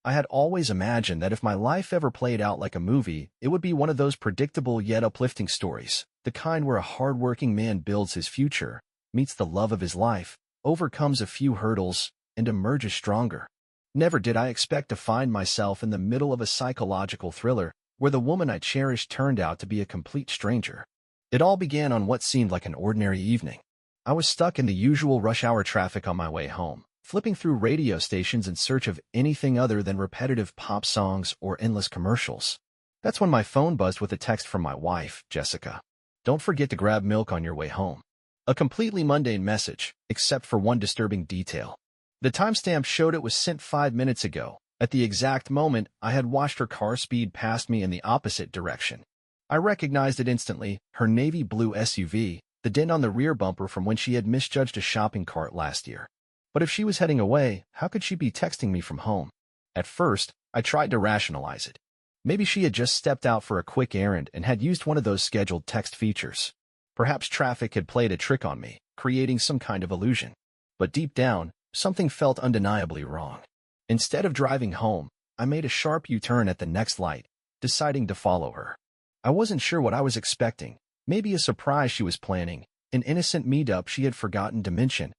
I had always imagined that if my life ever played out like a movie, it would be one of those predictable yet uplifting stories, the kind where a hard-working man builds his future, meets the love of his life, overcomes a few hurdles, and emerges stronger. Never did I expect to find myself in the middle of a psychological thriller where the woman I cherished turned out to be a complete stranger. It all began on what seemed like an ordinary evening. I was stuck in the usual rush-hour traffic on my way home, flipping through radio stations in search of anything other than repetitive pop songs or endless commercials. That's when my phone buzzed with a text from my wife, Jessica. "Don't forget to grab milk on your way home." A completely mundane message, except for one disturbing detail. The timestamp showed it was sent 5 minutes ago, at the exact moment I had watched her car speed past me in the opposite direction. I recognized it instantly, her navy blue SUV, the dent on the rear bumper from when she had misjudged a shopping cart last year. But if she was heading away, how could she be texting me from home? At first, I tried to rationalize it. Maybe she had just stepped out for a quick errand and had used one of those scheduled text features. Perhaps traffic had played a trick on me, creating some kind of illusion. But deep down, something felt undeniably wrong. Instead of driving home, I made a sharp U-turn at the next light, deciding to follow her. I wasn't sure what I was expecting, maybe a surprise she was planning, an innocent meetup she had forgotten to mention,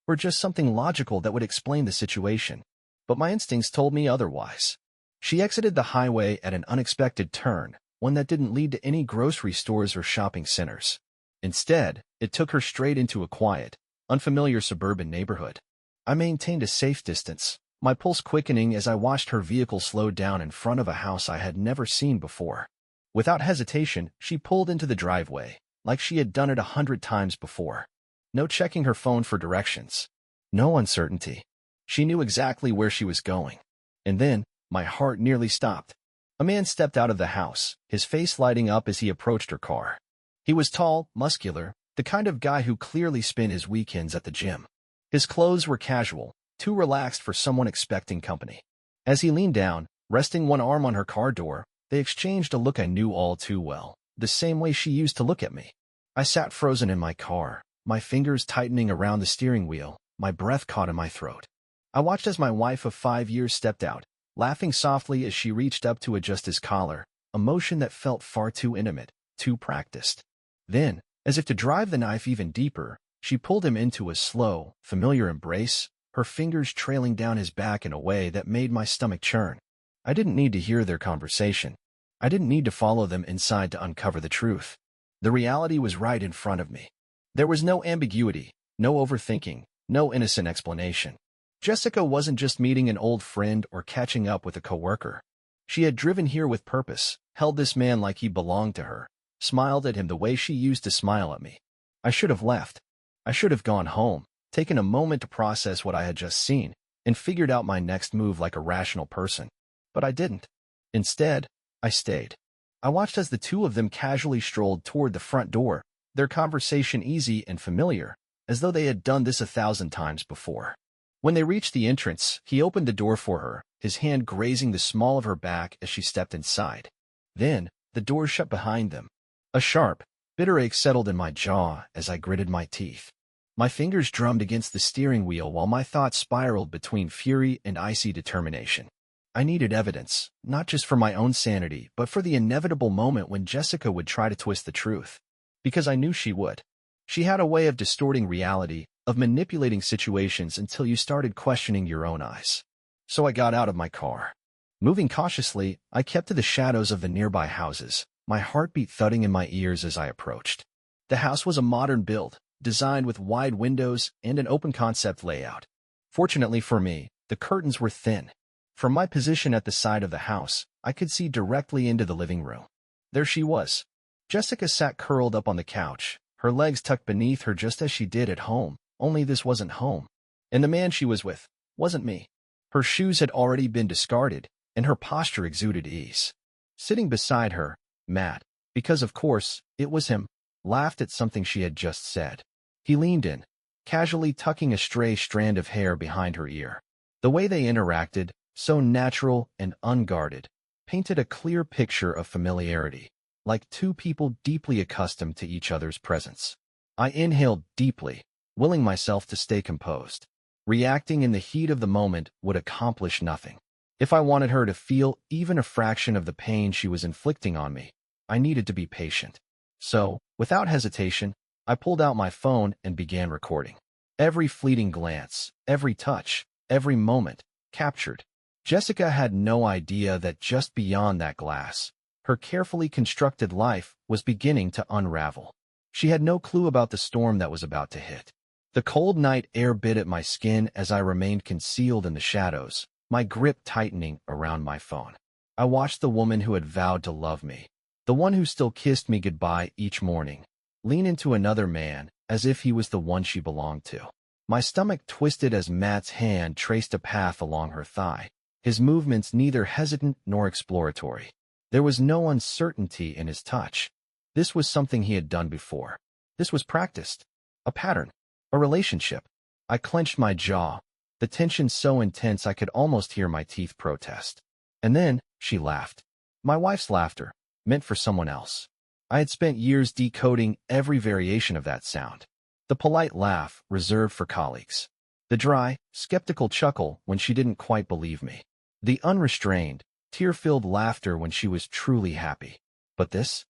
or just something logical that would explain the situation. But my instincts told me otherwise. She exited the highway at an unexpected turn, one that didn't lead to any grocery stores or shopping centers. Instead, it took her straight into a quiet, unfamiliar suburban neighborhood. I maintained a safe distance, my pulse quickening as I watched her vehicle slow down in front of a house I had never seen before. Without hesitation, she pulled into the driveway, like she had done it 100 times before. No checking her phone for directions. No uncertainty. She knew exactly where she was going. And then, my heart nearly stopped. A man stepped out of the house, his face lighting up as he approached her car. He was tall, muscular, the kind of guy who clearly spent his weekends at the gym. His clothes were casual, too relaxed for someone expecting company. As he leaned down, resting one arm on her car door, they exchanged a look I knew all too well, the same way she used to look at me. I sat frozen in my car, my fingers tightening around the steering wheel, my breath caught in my throat. I watched as my wife of 5 years stepped out, laughing softly as she reached up to adjust his collar, a motion that felt far too intimate, too practiced. Then, as if to drive the knife even deeper, she pulled him into a slow, familiar embrace, her fingers trailing down his back in a way that made my stomach churn. I didn't need to hear their conversation. I didn't need to follow them inside to uncover the truth. The reality was right in front of me. There was no ambiguity, no overthinking, no innocent explanation. Jessica wasn't just meeting an old friend or catching up with a coworker. She had driven here with purpose, held this man like he belonged to her, smiled at him the way she used to smile at me. I should have left. I should have gone home, taken a moment to process what I had just seen, and figured out my next move like a rational person. But I didn't. Instead, I stayed. I watched as the two of them casually strolled toward the front door, their conversation easy and familiar, as though they had done this 1,000 times before. When they reached the entrance, he opened the door for her, his hand grazing the small of her back as she stepped inside. Then, the door shut behind them. A sharp, bitter ache settled in my jaw as I gritted my teeth. My fingers drummed against the steering wheel while my thoughts spiraled between fury and icy determination. I needed evidence, not just for my own sanity, but for the inevitable moment when Jessica would try to twist the truth. Because I knew she would. She had a way of distorting reality, of manipulating situations until you started questioning your own eyes. So I got out of my car. Moving cautiously, I kept to the shadows of the nearby houses, my heartbeat thudding in my ears as I approached. The house was a modern build, designed with wide windows and an open-concept layout. Fortunately for me, the curtains were thin. From my position at the side of the house, I could see directly into the living room. There she was. Jessica sat curled up on the couch, her legs tucked beneath her just as she did at home, only this wasn't home. And the man she was with wasn't me. Her shoes had already been discarded, and her posture exuded ease. Sitting beside her, Matt, because of course, it was him, laughed at something she had just said. He leaned in, casually tucking a stray strand of hair behind her ear. The way they interacted, so natural and unguarded, painted a clear picture of familiarity, like two people deeply accustomed to each other's presence. I inhaled deeply, willing myself to stay composed. Reacting in the heat of the moment would accomplish nothing. If I wanted her to feel even a fraction of the pain she was inflicting on me, I needed to be patient. So, without hesitation, I pulled out my phone and began recording. Every fleeting glance, every touch, every moment, captured. Jessica had no idea that just beyond that glass, her carefully constructed life was beginning to unravel. She had no clue about the storm that was about to hit. The cold night air bit at my skin as I remained concealed in the shadows, my grip tightening around my phone. I watched the woman who had vowed to love me, the one who still kissed me goodbye each morning, lean into another man as if he was the one she belonged to. My stomach twisted as Matt's hand traced a path along her thigh, his movements neither hesitant nor exploratory. There was no uncertainty in his touch. This was something he had done before. This was practiced. A pattern. A relationship. I clenched my jaw, the tension so intense I could almost hear my teeth protest. And then, she laughed. My wife's laughter, meant for someone else. I had spent years decoding every variation of that sound. The polite laugh, reserved for colleagues. The dry, skeptical chuckle when she didn't quite believe me. The unrestrained, tear-filled laughter when she was truly happy. But this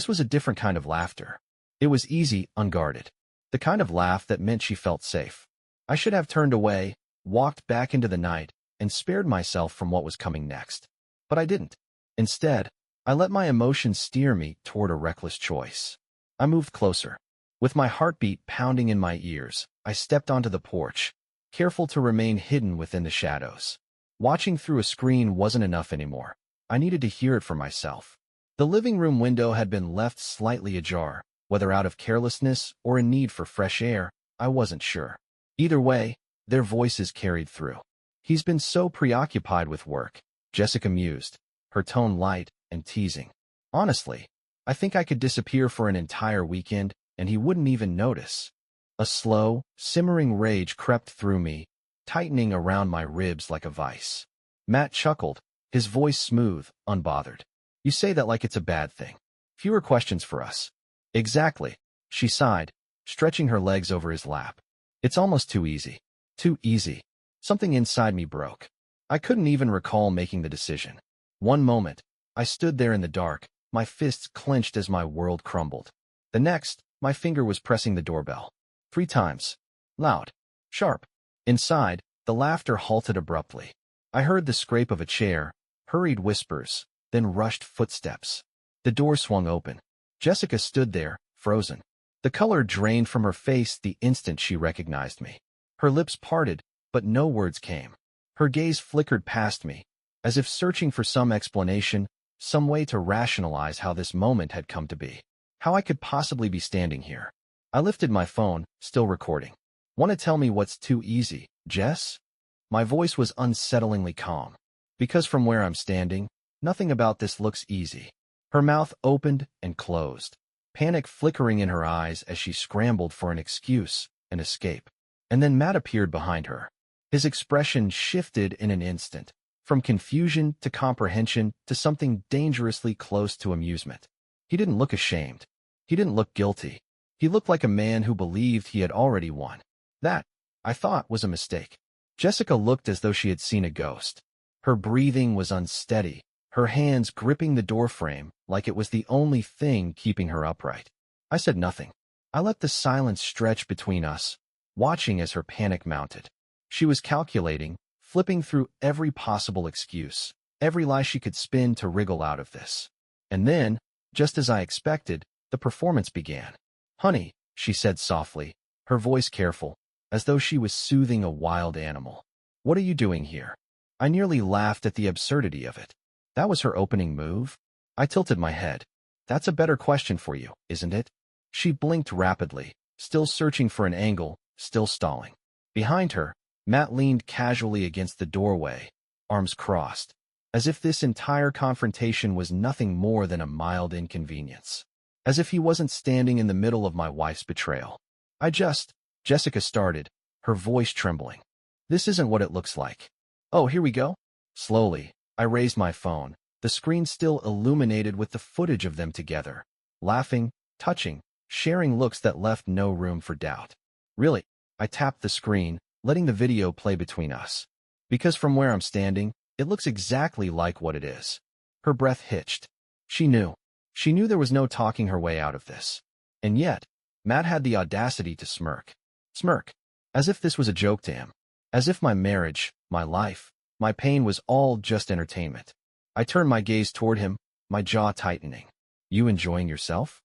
was a different kind of laughter. It was easy, unguarded. The kind of laugh that meant she felt safe. I should have turned away, walked back into the night, and spared myself from what was coming next. But I didn't. Instead, I let my emotions steer me toward a reckless choice. I moved closer. With my heartbeat pounding in my ears, I stepped onto the porch, careful to remain hidden within the shadows. Watching through a screen wasn't enough anymore. I needed to hear it for myself. The living room window had been left slightly ajar, whether out of carelessness or a need for fresh air, I wasn't sure. Either way, their voices carried through. He's been so preoccupied with work, Jessica mused, her tone light and teasing. Honestly, I think I could disappear for an entire weekend, and he wouldn't even notice. A slow, simmering rage crept through me, tightening around my ribs like a vice. Matt chuckled, his voice smooth, unbothered. You say that like it's a bad thing. Fewer questions for us. Exactly, she sighed, stretching her legs over his lap. It's almost too easy. Too easy. Something inside me broke. I couldn't even recall making the decision. One moment, I stood there in the dark, my fists clenched as my world crumbled. The next, my finger was pressing the doorbell. 3 times. Loud. Sharp. Inside, the laughter halted abruptly. I heard the scrape of a chair, hurried whispers, then rushed footsteps. The door swung open. Jessica stood there, frozen. The color drained from her face the instant she recognized me. Her lips parted, but no words came. Her gaze flickered past me, as if searching for some explanation, some way to rationalize how this moment had come to be. How I could possibly be standing here. I lifted my phone, still recording. Want to tell me what's too easy, Jess? My voice was unsettlingly calm. Because from where I'm standing, nothing about this looks easy. Her mouth opened and closed, panic flickering in her eyes as she scrambled for an excuse, an escape. And then Matt appeared behind her. His expression shifted in an instant, from confusion to comprehension to something dangerously close to amusement. He didn't look ashamed. He didn't look guilty. He looked like a man who believed he had already won. That, I thought, was a mistake. Jessica looked as though she had seen a ghost. Her breathing was unsteady, her hands gripping the doorframe like it was the only thing keeping her upright. I said nothing. I let the silence stretch between us, watching as her panic mounted. She was calculating, flipping through every possible excuse, every lie she could spin to wriggle out of this. And then, just as I expected, the performance began. Honey, she said softly, her voice careful, as though she was soothing a wild animal. What are you doing here? I nearly laughed at the absurdity of it. That was her opening move? I tilted my head. That's a better question for you, isn't it? She blinked rapidly, still searching for an angle, still stalling. Behind her, Matt leaned casually against the doorway, arms crossed, as if this entire confrontation was nothing more than a mild inconvenience. As if he wasn't standing in the middle of my wife's betrayal. Jessica started, her voice trembling. This isn't what it looks like. Oh, here we go. Slowly, I raised my phone, the screen still illuminated with the footage of them together, laughing, touching, sharing looks that left no room for doubt. Really, I tapped the screen, letting the video play between us. Because from where I'm standing, It looks exactly like what it is. Her breath hitched. She knew. She knew there was no talking her way out of this. And yet, Matt had the audacity to smirk. Smirk. As if this was a joke to him. As if my marriage, my life, my pain was all just entertainment. I turned my gaze toward him, my jaw tightening. You enjoying yourself?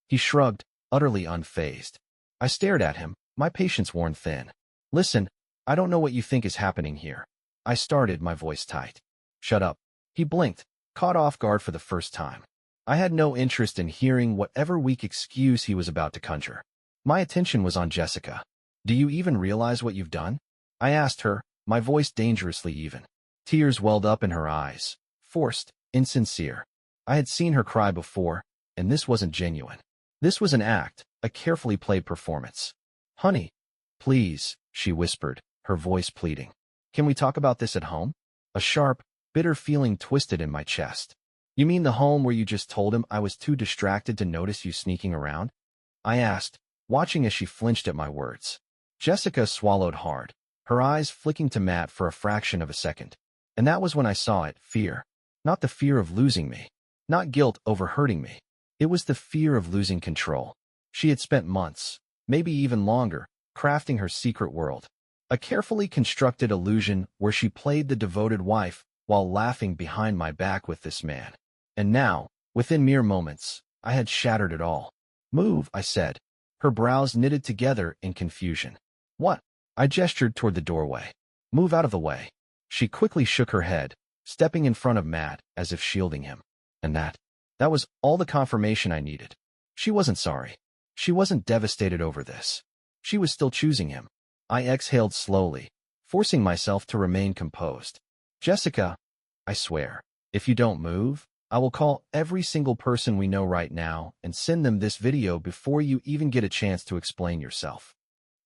He shrugged, utterly unfazed. I stared at him, my patience worn thin. Listen, I don't know what you think is happening here. I started, my voice tight. Shut up. He blinked, caught off guard for the first time. I had no interest in hearing whatever weak excuse he was about to conjure. My attention was on Jessica. Do you even realize what you've done? I asked her, my voice dangerously even. Tears welled up in her eyes. Forced, insincere. I had seen her cry before, and this wasn't genuine. This was an act, a carefully played performance. Honey, please, she whispered, her voice pleading. Can we talk about this at home? A sharp, bitter feeling twisted in my chest. You mean the home where you just told him I was too distracted to notice you sneaking around? I asked, watching as she flinched at my words. Jessica swallowed hard, her eyes flicking to Matt for a fraction of a second. And that was when I saw it, fear. Not the fear of losing me. Not guilt over hurting me. It was the fear of losing control. She had spent months, maybe even longer, crafting her secret world. A carefully constructed illusion where she played the devoted wife while laughing behind my back with this man. And now, within mere moments, I had shattered it all. Move, I said. Her brows knitted together in confusion. What? I gestured toward the doorway. Move out of the way. She quickly shook her head, stepping in front of Matt as if shielding him. And that was all the confirmation I needed. She wasn't sorry. She wasn't devastated over this. She was still choosing him. I exhaled slowly, forcing myself to remain composed. Jessica, I swear, if you don't move, I will call every single person we know right now and send them this video before you even get a chance to explain yourself.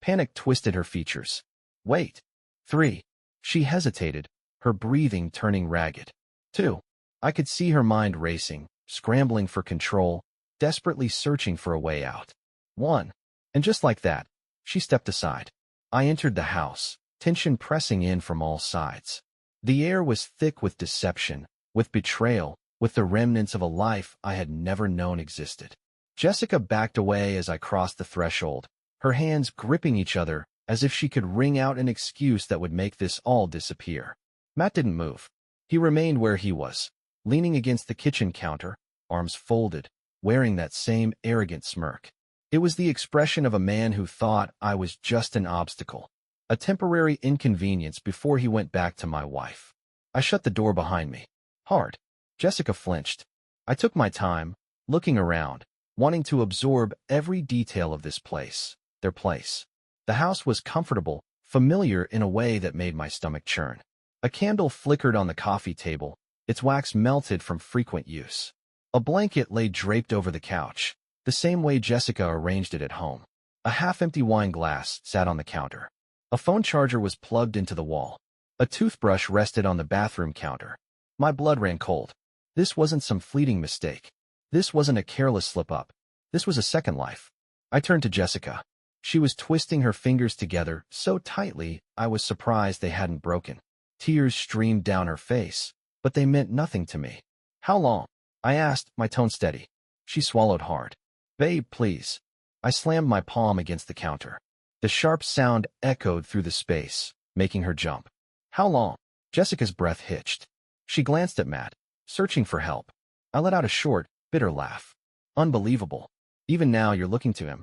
Panic twisted her features. Wait. 3. She hesitated, her breathing turning ragged. 2. I could see her mind racing, scrambling for control, desperately searching for a way out. 1. And just like that, she stepped aside. I entered the house, tension pressing in from all sides. The air was thick with deception, with betrayal, with the remnants of a life I had never known existed. Jessica backed away as I crossed the threshold, her hands gripping each other as if she could wring out an excuse that would make this all disappear. Matt didn't move. He remained where he was, leaning against the kitchen counter, arms folded, wearing that same arrogant smirk. It was the expression of a man who thought I was just an obstacle, a temporary inconvenience before he went back to my wife. I shut the door behind me. Hard. Jessica flinched. I took my time, looking around, wanting to absorb every detail of this place, their place. The house was comfortable, familiar in a way that made my stomach churn. A candle flickered on the coffee table, its wax melted from frequent use. A blanket lay draped over the couch, the same way Jessica arranged it at home. A half-empty wine glass sat on the counter. A phone charger was plugged into the wall. A toothbrush rested on the bathroom counter. My blood ran cold. This wasn't some fleeting mistake. This wasn't a careless slip-up. This was a second life. I turned to Jessica. She was twisting her fingers together so tightly I was surprised they hadn't broken. Tears streamed down her face, but they meant nothing to me. How long? I asked, my tone steady. She swallowed hard. Babe, please. I slammed my palm against the counter. The sharp sound echoed through the space, making her jump. How long? Jessica's breath hitched. She glanced at Matt, searching for help. I let out a short, bitter laugh. Unbelievable. Even now you're looking to him.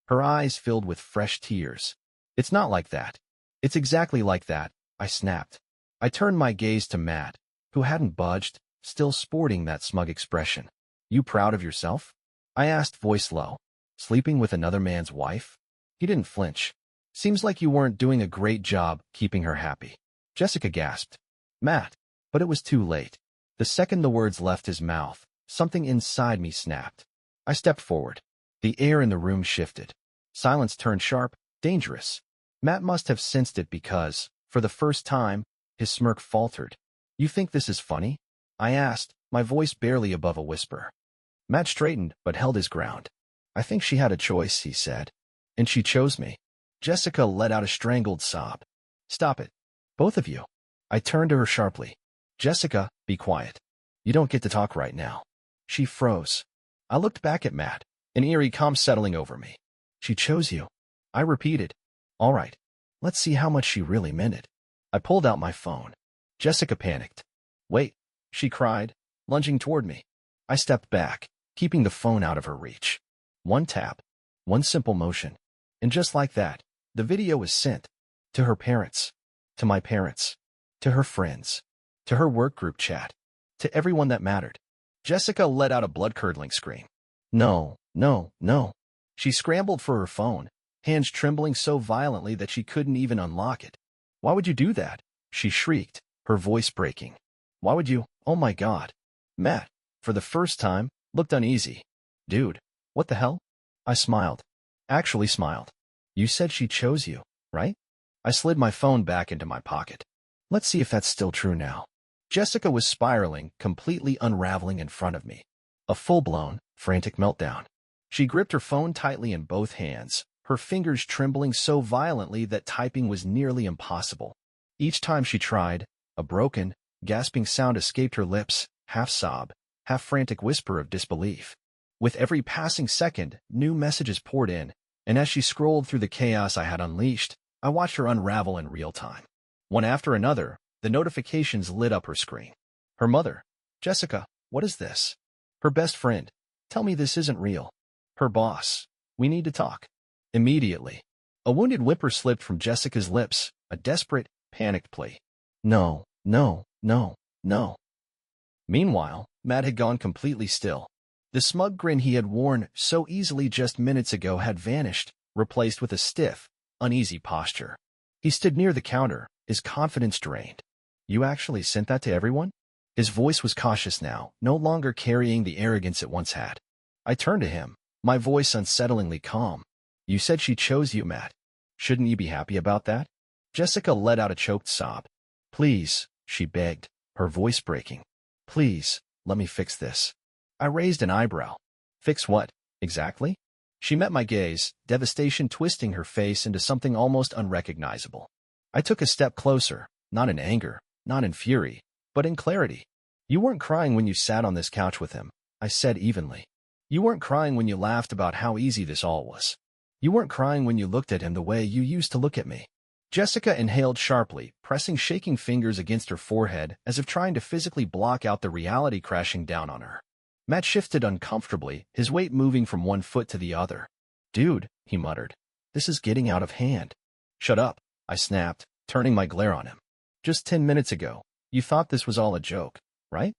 Her eyes filled with fresh tears. It's not like that. It's exactly like that, I snapped. I turned my gaze to Matt, who hadn't budged, still sporting that smug expression. You proud of yourself? I asked, voice low. Sleeping with another man's wife? He didn't flinch. Seems like you weren't doing a great job keeping her happy. Jessica gasped. Matt. But it was too late. The second the words left his mouth, something inside me snapped. I stepped forward. The air in the room shifted. Silence turned sharp, dangerous. Matt must have sensed it because, for the first time, his smirk faltered. You think this is funny? I asked, my voice barely above a whisper. Matt straightened but held his ground. I think she had a choice, he said. And she chose me. Jessica let out a strangled sob. Stop it. Both of you. I turned to her sharply. Jessica, be quiet. You don't get to talk right now. She froze. I looked back at Matt, an eerie calm settling over me. She chose you. I repeated. All right. Let's see how much she really meant it. I pulled out my phone. Jessica panicked. Wait, she cried, lunging toward me. I stepped back, keeping the phone out of her reach. One tap, one simple motion. And just like that, the video was sent. To her parents, to my parents, to her friends, to her work group chat, to everyone that mattered. Jessica let out a blood-curdling scream. No, no, no. She scrambled for her phone, hands trembling so violently that she couldn't even unlock it. Why would you do that? She shrieked, her voice breaking. Why would you? Oh my God. Matt, for the first time, looked uneasy. Dude, what the hell? I smiled. Actually smiled. You said she chose you, right? I slid my phone back into my pocket. Let's see if that's still true now. Jessica was spiraling, completely unraveling in front of me. A full-blown, frantic meltdown. She gripped her phone tightly in both hands, her fingers trembling so violently that typing was nearly impossible. Each time she tried, a broken, gasping sound escaped her lips, half sob, half frantic whisper of disbelief. With every passing second, new messages poured in, and as she scrolled through the chaos I had unleashed, I watched her unravel in real time. One after another, the notifications lit up her screen. Her mother. Jessica, what is this? Her best friend. Tell me this isn't real. Her boss. We need to talk. Immediately. A wounded whimper slipped from Jessica's lips, a desperate, panicked plea. No, no, no, no. Meanwhile, Matt had gone completely still. The smug grin he had worn so easily just minutes ago had vanished, replaced with a stiff, uneasy posture. He stood near the counter, his confidence drained. You actually sent that to everyone? His voice was cautious now, no longer carrying the arrogance it once had. I turned to him, my voice unsettlingly calm. You said she chose you, Matt. Shouldn't you be happy about that? Jessica let out a choked sob. Please, she begged, her voice breaking. Please, let me fix this. I raised an eyebrow. Fix what, exactly? She met my gaze, devastation twisting her face into something almost unrecognizable. I took a step closer, not in anger, not in fury, but in clarity. You weren't crying when you sat on this couch with him, I said evenly. You weren't crying when you laughed about how easy this all was. You weren't crying when you looked at him the way you used to look at me. Jessica inhaled sharply, pressing shaking fingers against her forehead as if trying to physically block out the reality crashing down on her. Matt shifted uncomfortably, his weight moving from one foot to the other. Dude, he muttered. This is getting out of hand. Shut up, I snapped, turning my glare on him. Just 10 minutes ago, you thought this was all a joke, right?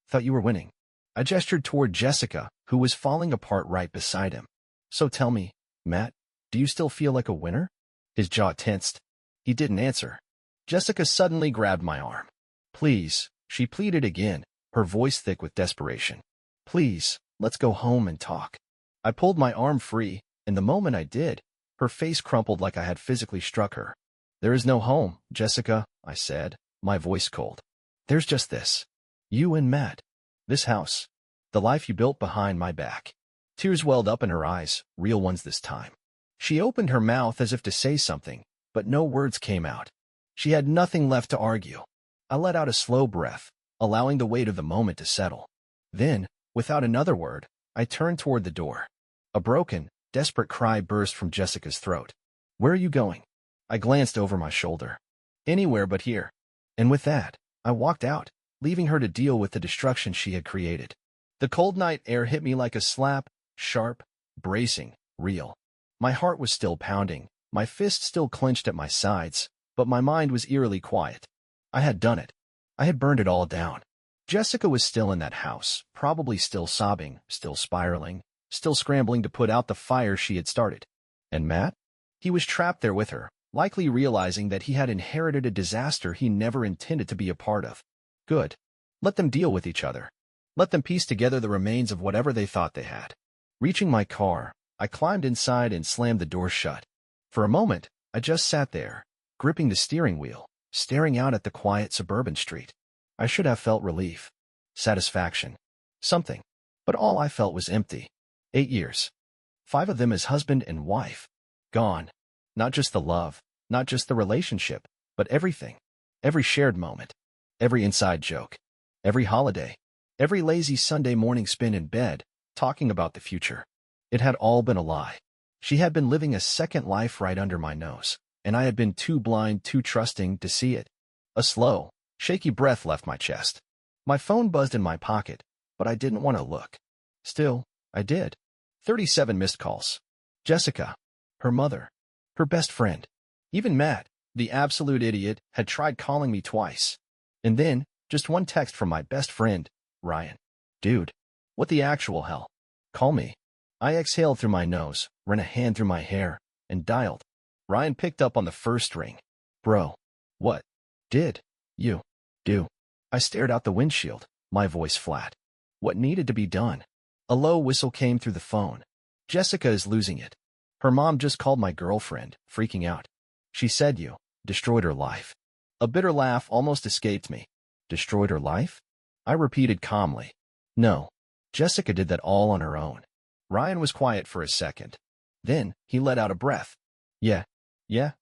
Thought you were winning. I gestured toward Jessica, who was falling apart right beside him. So tell me, Matt, do you still feel like a winner? His jaw tensed. He didn't answer. Jessica suddenly grabbed my arm. Please, she pleaded again, her voice thick with desperation. Please, let's go home and talk. I pulled my arm free, and the moment I did, her face crumpled like I had physically struck her. There is no home, Jessica, I said, my voice cold. There's just this. You and Matt. This house. The life you built behind my back. Tears welled up in her eyes, real ones this time. She opened her mouth as if to say something, but no words came out. She had nothing left to argue. I let out a slow breath, allowing the weight of the moment to settle. Then, without another word, I turned toward the door. A broken, desperate cry burst from Jessica's throat. Where are you going? I glanced over my shoulder. Anywhere but here. And with that, I walked out, leaving her to deal with the destruction she had created. The cold night air hit me like a slap, sharp, bracing, real. My heart was still pounding, my fists still clenched at my sides, but my mind was eerily quiet. I had done it. I had burned it all down. Jessica was still in that house, probably still sobbing, still spiraling, still scrambling to put out the fire she had started. And Matt? He was trapped there with her, likely realizing that he had inherited a disaster he never intended to be a part of. Good. Let them deal with each other. Let them piece together the remains of whatever they thought they had. Reaching my car, I climbed inside and slammed the door shut. For a moment, I just sat there, gripping the steering wheel, staring out at the quiet suburban street. I should have felt relief, satisfaction, something, but all I felt was empty. 8 years. 5 of them as husband and wife. Gone. Not just the love, not just the relationship, but everything. Every shared moment. Every inside joke. Every holiday. Every lazy Sunday morning spent in bed, talking about the future. It had all been a lie. She had been living a second life right under my nose, and I had been too blind, too trusting to see it. A slow, shaky breath left my chest. My phone buzzed in my pocket, but I didn't want to look. Still, I did. 37 missed calls. Jessica, her mother, her best friend. Even Matt, the absolute idiot, had tried calling me twice. And then, just one text from my best friend, Ryan. Dude, what the actual hell? Call me. I exhaled through my nose, ran a hand through my hair, and dialed. Ryan picked up on the first ring. Bro, what did you do? I stared out the windshield, my voice flat. What needed to be done? A low whistle came through the phone. Jessica is losing it. Her mom just called my girlfriend, freaking out. She said you destroyed her life. A bitter laugh almost escaped me. Destroyed her life? I repeated calmly. No. Jessica did that all on her own. Ryan was quiet for a second. Then, he let out a breath. Yeah,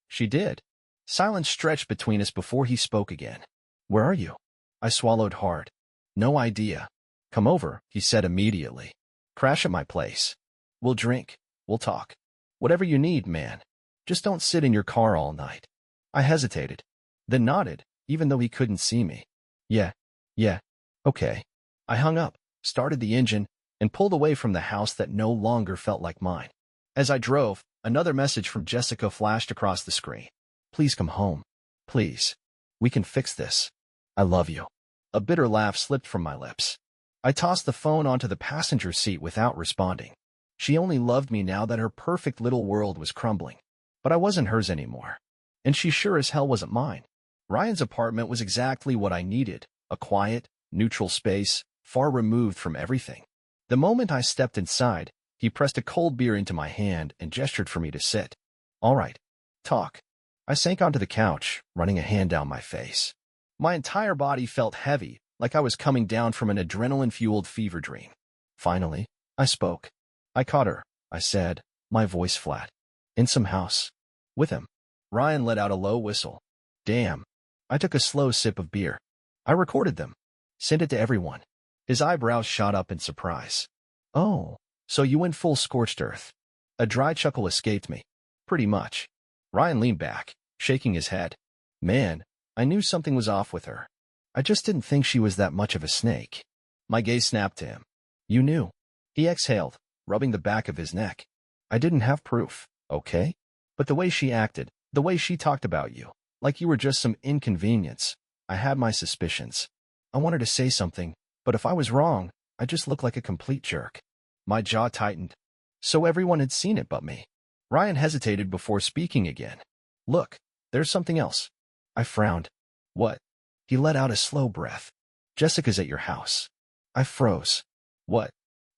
she did. Silence stretched between us before he spoke again. Where are you? I swallowed hard. No idea. Come over, he said immediately. Crash at my place. We'll drink. We'll talk. Whatever you need, man. Just don't sit in your car all night. I hesitated, then nodded, even though he couldn't see me. Yeah, okay. I hung up, started the engine, and pulled away from the house that no longer felt like mine. As I drove, another message from Jessica flashed across the screen. Please come home. Please. We can fix this. I love you. A bitter laugh slipped from my lips. I tossed the phone onto the passenger seat without responding. She only loved me now that her perfect little world was crumbling. But I wasn't hers anymore. And she sure as hell wasn't mine. Ryan's apartment was exactly what I needed, a quiet, neutral space, far removed from everything. The moment I stepped inside, he pressed a cold beer into my hand and gestured for me to sit. All right. Talk. I sank onto the couch, running a hand down my face. My entire body felt heavy, like I was coming down from an adrenaline-fueled fever dream. Finally, I spoke. I caught her, I said, my voice flat. In some house. With him. Ryan let out a low whistle. Damn. I took a slow sip of beer. I recorded them. Sent it to everyone. His eyebrows shot up in surprise. Oh, so you went full scorched earth. A dry chuckle escaped me. Pretty much. Ryan leaned back, shaking his head. Man, I knew something was off with her. I just didn't think she was that much of a snake. My gaze snapped to him. You knew. He exhaled, rubbing the back of his neck. I didn't have proof, okay? But the way she acted, the way she talked about you, like you were just some inconvenience, I had my suspicions. I wanted to say something, but if I was wrong, I just looked like a complete jerk. My jaw tightened. So everyone had seen it but me. Ryan hesitated before speaking again. Look, there's something else. I frowned. What? He let out a slow breath. Jessica's at your house. I froze. What?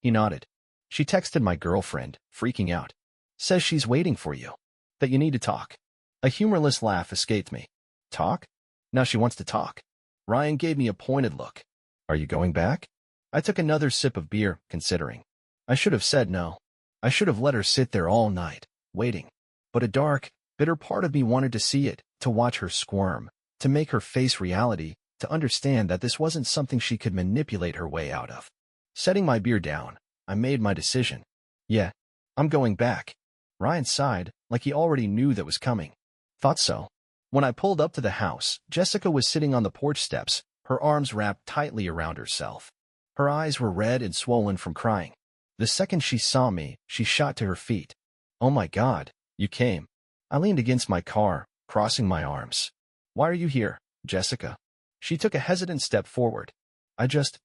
He nodded. She texted my girlfriend, freaking out. Says she's waiting for you. That you need to talk. A humorless laugh escaped me. Talk? Now she wants to talk. Ryan gave me a pointed look. Are you going back? I took another sip of beer, considering. I should have said no. I should have let her sit there all night, waiting. But a dark, bitter part of me wanted to see it, to watch her squirm, to make her face reality, to understand that this wasn't something she could manipulate her way out of. Setting my beer down, I made my decision. Yeah, I'm going back. Ryan sighed, like he already knew that was coming. Thought so. When I pulled up to the house, Jessica was sitting on the porch steps, her arms wrapped tightly around herself. Her eyes were red and swollen from crying. The second she saw me, she shot to her feet. Oh my God, you came. I leaned against my car, crossing my arms. Why are you here, Jessica? She took a hesitant step forward.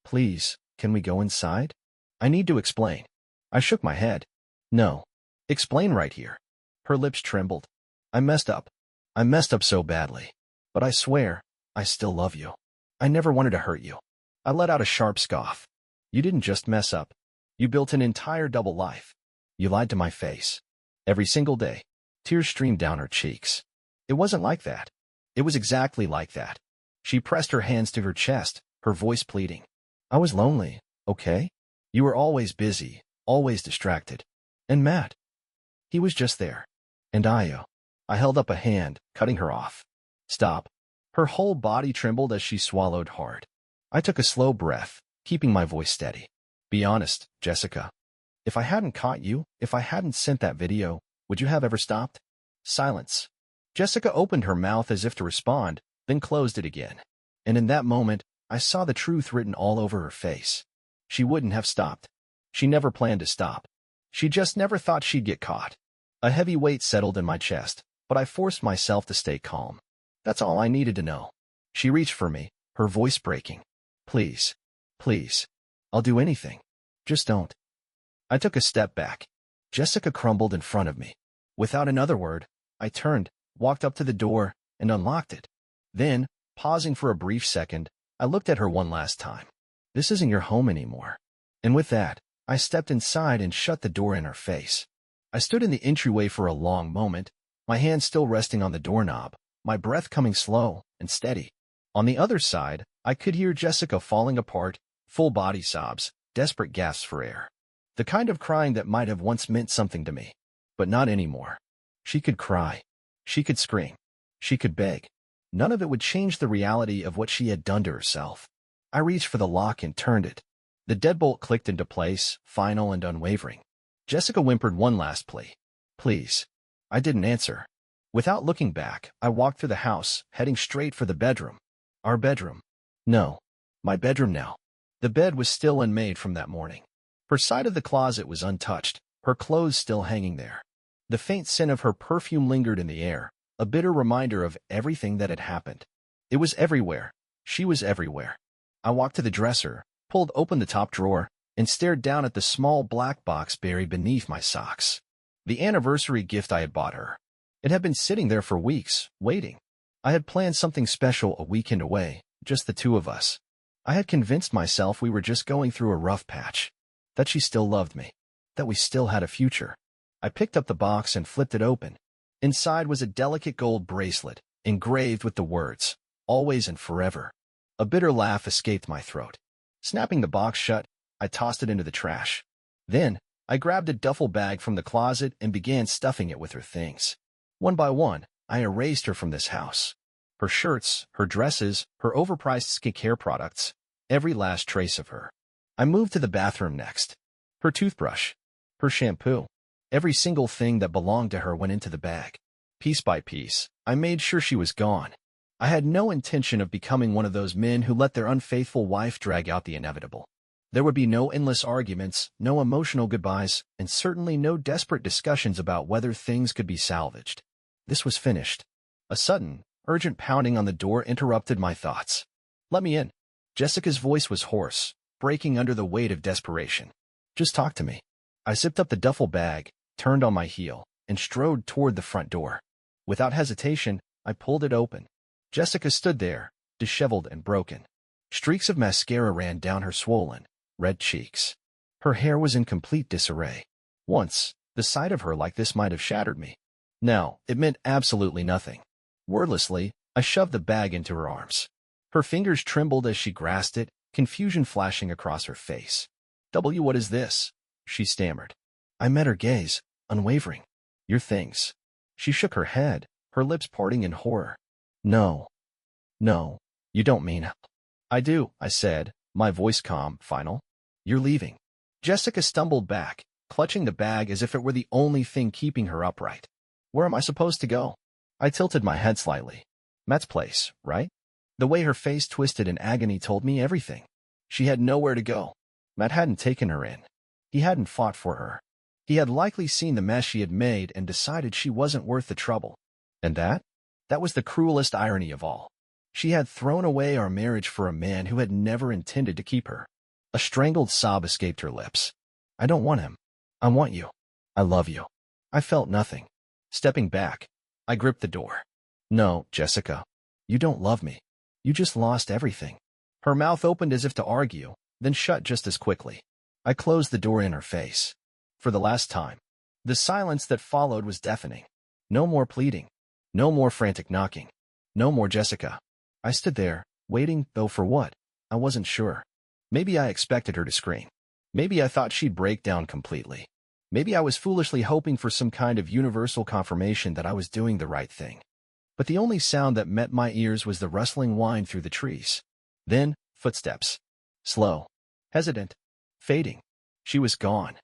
Please, can we go inside? I need to explain. I shook my head. No. Explain right here. Her lips trembled. I messed up so badly. But I swear, I still love you. I never wanted to hurt you. I let out a sharp scoff. You didn't just mess up. You built an entire double life. You lied to my face. Every single day. Tears streamed down her cheeks. It wasn't like that. It was exactly like that. She pressed her hands to her chest, her voice pleading. I was lonely, okay? You were always busy, always distracted. And Matt. He was just there. And I held up a hand, cutting her off. Stop. Her whole body trembled as she swallowed hard. I took a slow breath, keeping my voice steady. Be honest, Jessica. If I hadn't caught you, if I hadn't sent that video, would you have ever stopped? Silence. Jessica opened her mouth as if to respond, then closed it again. And in that moment, I saw the truth written all over her face. She wouldn't have stopped. She never planned to stop. She just never thought she'd get caught. A heavy weight settled in my chest, but I forced myself to stay calm. That's all I needed to know. She reached for me, her voice breaking. Please. Please. I'll do anything. Just don't. I took a step back. Jessica crumbled in front of me. Without another word, I turned, walked up to the door, and unlocked it. Then, pausing for a brief second, I looked at her one last time. This isn't your home anymore. And with that, I stepped inside and shut the door in her face. I stood in the entryway for a long moment, my hand still resting on the doorknob, my breath coming slow and steady. On the other side, I could hear Jessica falling apart, full body sobs, desperate gasps for air. The kind of crying that might have once meant something to me, but not anymore. She could cry. She could scream. She could beg. None of it would change the reality of what she had done to herself. I reached for the lock and turned it. The deadbolt clicked into place, final and unwavering. Jessica whimpered one last plea. Please. I didn't answer. Without looking back, I walked through the house, heading straight for the bedroom. Our bedroom. No. My bedroom now. The bed was still unmade from that morning. Her side of the closet was untouched, her clothes still hanging there. The faint scent of her perfume lingered in the air, a bitter reminder of everything that had happened. It was everywhere. She was everywhere. I walked to the dresser, pulled open the top drawer, and stared down at the small black box buried beneath my socks. The anniversary gift I had bought her. It had been sitting there for weeks, waiting. I had planned something special a weekend away, just the two of us. I had convinced myself we were just going through a rough patch. That she still loved me. That we still had a future. I picked up the box and flipped it open. Inside was a delicate gold bracelet, engraved with the words, always and forever. A bitter laugh escaped my throat. Snapping the box shut, I tossed it into the trash. Then, I grabbed a duffel bag from the closet and began stuffing it with her things. One by one, I erased her from this house. Her shirts, her dresses, her overpriced skincare products, every last trace of her. I moved to the bathroom next. Her toothbrush, her shampoo, every single thing that belonged to her went into the bag. Piece by piece, I made sure she was gone. I had no intention of becoming one of those men who let their unfaithful wife drag out the inevitable. There would be no endless arguments, no emotional goodbyes, and certainly no desperate discussions about whether things could be salvaged. This was finished. A sudden, urgent pounding on the door interrupted my thoughts. Let me in. Jessica's voice was hoarse, breaking under the weight of desperation. Just talk to me. I zipped up the duffel bag, turned on my heel, and strode toward the front door. Without hesitation, I pulled it open. Jessica stood there, disheveled and broken. Streaks of mascara ran down her swollen, red cheeks. Her hair was in complete disarray. Once, the sight of her like this might have shattered me. Now, it meant absolutely nothing. Wordlessly, I shoved the bag into her arms. Her fingers trembled as she grasped it, confusion flashing across her face. What is this? She stammered. I met her gaze, unwavering. Your things. She shook her head, her lips parting in horror. No. No. You don't mean... I do, I said, my voice calm, final. You're leaving. Jessica stumbled back, clutching the bag as if it were the only thing keeping her upright. Where am I supposed to go? I tilted my head slightly. Matt's place, right? The way her face twisted in agony told me everything. She had nowhere to go. Matt hadn't taken her in. He hadn't fought for her. He had likely seen the mess she had made and decided she wasn't worth the trouble. And that? That was the cruelest irony of all. She had thrown away our marriage for a man who had never intended to keep her. A strangled sob escaped her lips. I don't want him. I want you. I love you. I felt nothing. Stepping back, I gripped the door. No, Jessica. You don't love me. You just lost everything. Her mouth opened as if to argue, then shut just as quickly. I closed the door in her face. For the last time. The silence that followed was deafening. No more pleading. No more frantic knocking. No more Jessica. I stood there, waiting, though for what? I wasn't sure. Maybe I expected her to scream. Maybe I thought she'd break down completely. Maybe I was foolishly hoping for some kind of universal confirmation that I was doing the right thing. But the only sound that met my ears was the rustling whine through the trees. Then, footsteps. Slow. Hesitant. Fading. She was gone.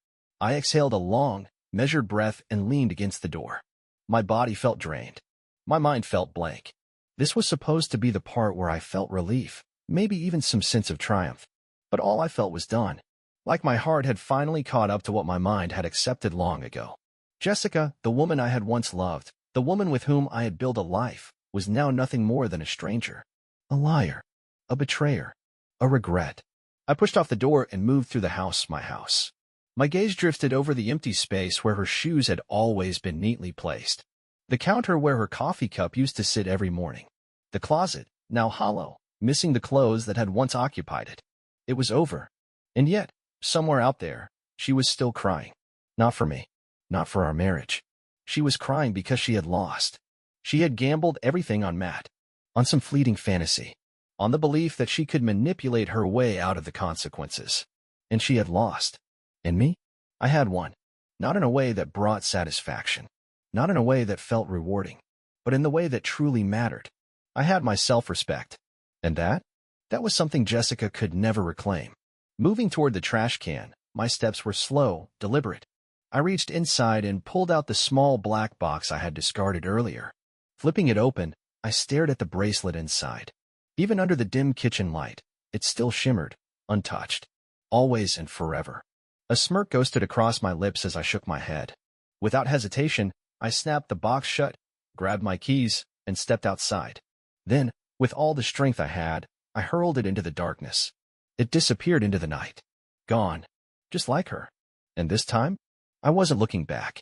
I exhaled a long, measured breath and leaned against the door. My body felt drained. My mind felt blank. This was supposed to be the part where I felt relief, maybe even some sense of triumph. But all I felt was done. Like my heart had finally caught up to what my mind had accepted long ago. Jessica, the woman I had once loved, the woman with whom I had built a life, was now nothing more than a stranger. A liar. A betrayer. A regret. I pushed off the door and moved through the house, my house. My gaze drifted over the empty space where her shoes had always been neatly placed. The counter where her coffee cup used to sit every morning. The closet, now hollow, missing the clothes that had once occupied it. It was over. And yet, somewhere out there, she was still crying. Not for me. Not for our marriage. She was crying because she had lost. She had gambled everything on Matt. On some fleeting fantasy. On the belief that she could manipulate her way out of the consequences. And she had lost. And me? I had won. Not in a way that brought satisfaction. Not in a way that felt rewarding. But in the way that truly mattered. I had my self-respect. And that? That was something Jessica could never reclaim. Moving toward the trash can, my steps were slow, deliberate. I reached inside and pulled out the small black box I had discarded earlier. Flipping it open, I stared at the bracelet inside. Even under the dim kitchen light, it still shimmered, untouched. Always and forever. A smirk ghosted across my lips as I shook my head. Without hesitation, I snapped the box shut, grabbed my keys, and stepped outside. Then, with all the strength I had, I hurled it into the darkness. It disappeared into the night. Gone. Just like her. And this time, I wasn't looking back.